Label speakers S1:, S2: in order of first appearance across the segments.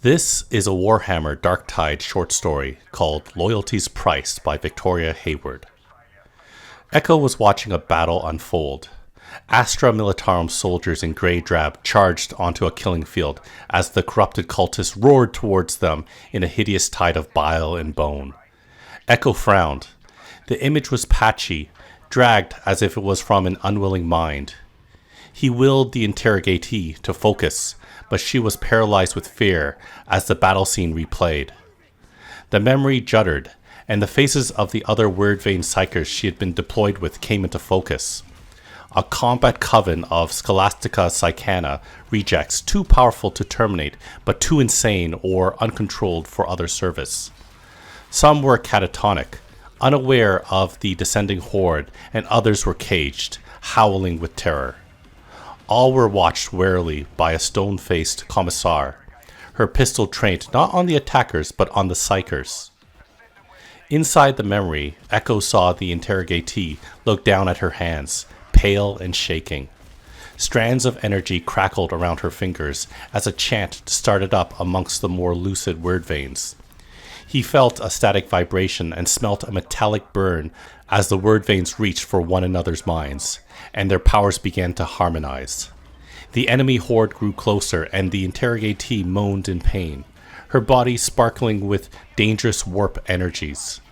S1: This is a Warhammer Darktide short story called Loyalty's Price by Victoria Hayward. Echo was watching a battle unfold. Astra Militarum soldiers in grey drab charged onto a killing field as the corrupted cultists roared towards them in a hideous tide of bile and bone. Echo frowned. The image was patchy, dragged as if it was from an unwilling mind. He willed the interrogatee to focus, but she was paralyzed with fear as the battle scene replayed. The memory juddered, and the faces of the other word-vein psychers she had been deployed with came into focus. A combat coven of Scholastica Psycana rejects, too powerful to terminate, but too insane or uncontrolled for other service. Some were catatonic, unaware of the descending horde, and others were caged, howling with terror. All were watched warily by a stone-faced commissar, her pistol trained not on the attackers but on the psychers. Inside the memory, Echo saw the interrogatee look down at her hands, pale and shaking. Strands of energy crackled around her fingers as a chant started up amongst the more lucid word veins. He felt a static vibration and smelt a metallic burn as the word veins reached for one another's minds, and their powers began to harmonize. The enemy horde grew closer, and the interrogatee moaned in pain, her body sparkling with dangerous warp energies.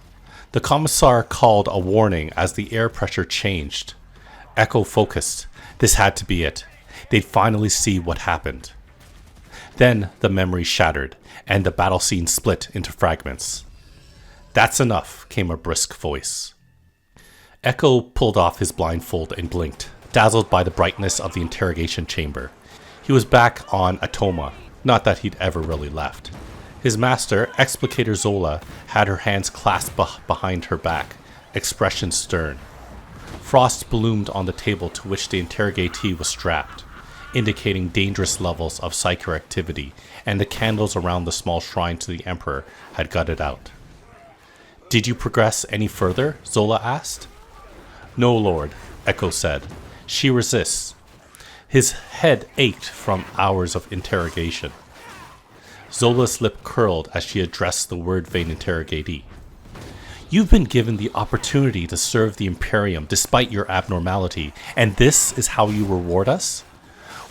S1: The commissar called a warning as the air pressure changed. Echo focused. This had to be it. They'd finally see what happened. Then the memory shattered, and the battle scene split into fragments. "That's enough," came a brisk voice. Echo pulled off his blindfold and blinked, dazzled by the brightness of the interrogation chamber. He was back on Atoma, not that he'd ever really left. His master, Explicator Zola, had her hands clasped behind her back, expression stern. Frost bloomed on the table to which the interrogatee was strapped, indicating dangerous levels of psychic activity, and the candles around the small shrine to the Emperor had gutted out. "Did you progress any further?" Zola asked. "No, Lord," Echo said. "She resists." His head ached from hours of interrogation. Zola's lip curled as she addressed the word-vein interrogatee. "You've been given the opportunity to serve the Imperium despite your abnormality, and this is how you reward us?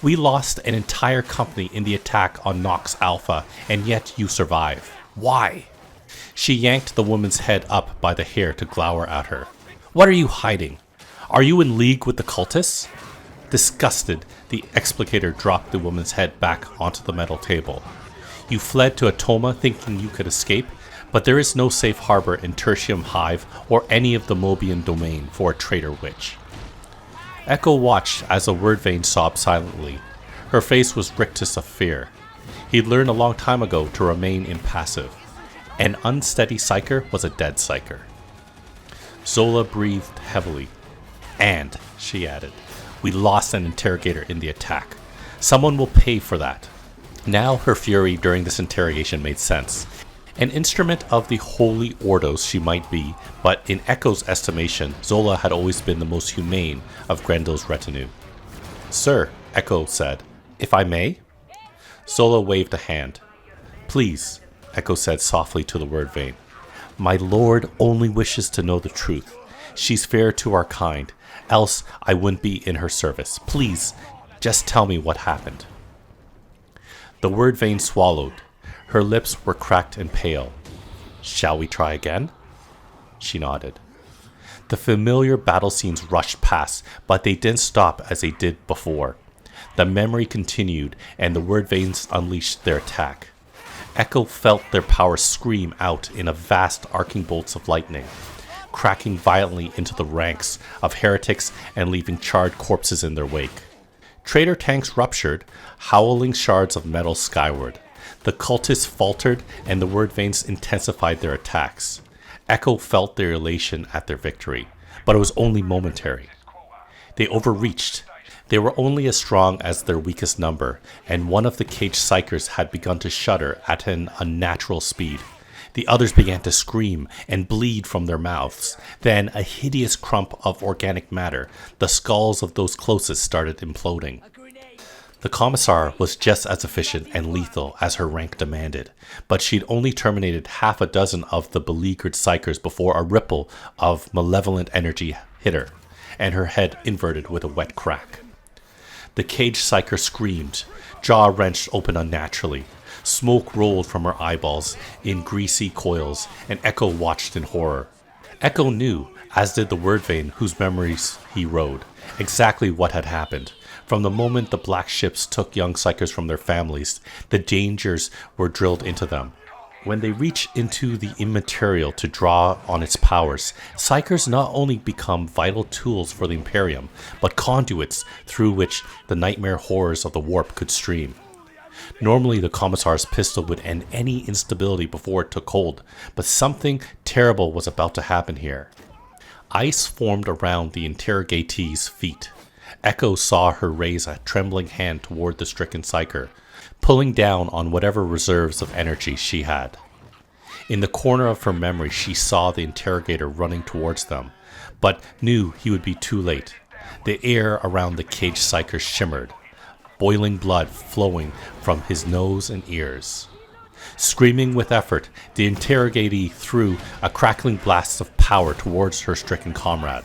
S1: We lost an entire company in the attack on Nox Alpha, and yet you survive. Why?" She yanked the woman's head up by the hair to glower at her. "What are you hiding? Are you in league with the cultists?" Disgusted, the explicator dropped the woman's head back onto the metal table. "You fled to Atoma thinking you could escape, but there is no safe harbor in Tertium Hive or any of the Mobian domain for a traitor witch." Echo watched as the word vein sobbed silently. Her face was rictus of fear. He'd learned a long time ago to remain impassive. An unsteady psyker was a dead psyker. Zola breathed heavily. "And," she added, "we lost an interrogator in the attack. Someone will pay for that." Now her fury during this interrogation made sense. An instrument of the Holy Ordos she might be, but in Echo's estimation, Zola had always been the most humane of Grendel's retinue. "Sir," Echo said, "if I may?" Zola waved a hand. "Please," Echo said softly to the word vein. "My lord only wishes to know the truth. She's fair to our kind, else I wouldn't be in her service. Please, just tell me what happened." The word vein swallowed. Her lips were cracked and pale. "Shall we try again?" She nodded. The familiar battle scenes rushed past, but they didn't stop as they did before. The memory continued, and the word veins unleashed their attack. Echo felt their power scream out in a vast arcing bolts of lightning, cracking violently into the ranks of heretics and leaving charred corpses in their wake. Traitor tanks ruptured, howling shards of metal skyward. The cultists faltered, and the word veins intensified their attacks. Echo felt their elation at their victory, but it was only momentary. They overreached. They were only as strong as their weakest number, and one of the caged psychers had begun to shudder at an unnatural speed. The others began to scream and bleed from their mouths. Then a hideous clump of organic matter, the skulls of those closest, started imploding. The commissar was just as efficient and lethal as her rank demanded, but she'd only terminated half a dozen of the beleaguered Psykers before a ripple of malevolent energy hit her, and her head inverted with a wet crack. The caged Psyker screamed, jaw wrenched open unnaturally. Smoke rolled from her eyeballs in greasy coils, and Echo watched in horror. Echo knew, as did the Wordvane whose memories he rode, exactly what had happened. From the moment the black ships took young Psykers from their families, the dangers were drilled into them. When they reach into the immaterial to draw on its powers, Psykers not only become vital tools for the Imperium, but conduits through which the nightmare horrors of the warp could stream. Normally the Commissar's pistol would end any instability before it took hold, but something terrible was about to happen here. Ice formed around the interrogatee's feet. Echo saw her raise a trembling hand toward the stricken Psyker, pulling down on whatever reserves of energy she had. In the corner of her memory, she saw the interrogator running towards them, but knew he would be too late. The air around the caged Psyker shimmered, boiling blood flowing from his nose and ears. Screaming with effort, the interrogatee threw a crackling blast of power towards her stricken comrade.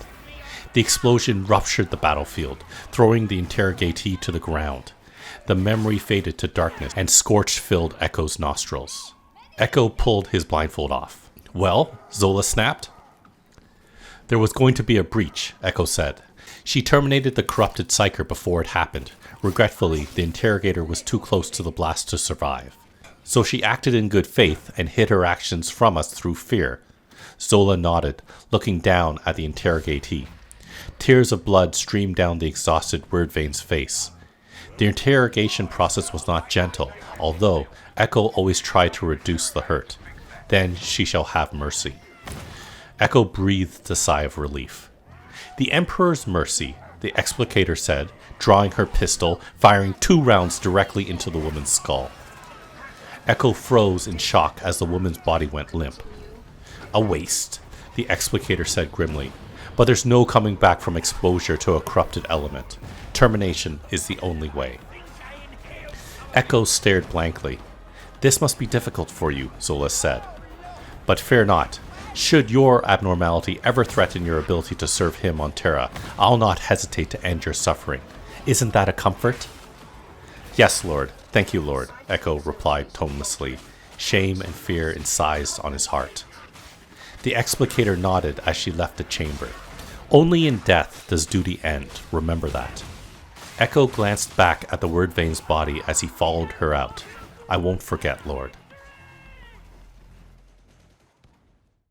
S1: The explosion ruptured the battlefield, throwing the interrogatee to the ground. The memory faded to darkness, and scorch filled Echo's nostrils. Echo pulled his blindfold off. "Well?" Zola snapped. "There was going to be a breach," Echo said. She terminated the corrupted Psyker before it happened. Regretfully, the interrogator was too close to the blast to survive. So she acted in good faith and hid her actions from us through fear. Zola nodded, looking down at the interrogatee. Tears of blood streamed down the exhausted Wordvane's face. The interrogation process was not gentle, although Echo always tried to reduce the hurt. Then she shall have mercy. Echo breathed a sigh of relief. "The Emperor's mercy," the explicator said, drawing her pistol, firing 2 rounds directly into the woman's skull. Echo froze in shock as the woman's body went limp. "A waste," the explicator said grimly. "But there's no coming back from exposure to a corrupted element. Termination is the only way." Echo stared blankly. "This must be difficult for you," Zola said. "But fear not. Should your abnormality ever threaten your ability to serve him on Terra, I'll not hesitate to end your suffering. Isn't that a comfort?" "Yes, Lord. Thank you, Lord," Echo replied tonelessly, shame and fear incised on his heart. The explicator nodded as she left the chamber. Only in death does duty end, remember that. Echo glanced back at the Wordvane's body as he followed her out. "I won't forget, Lord."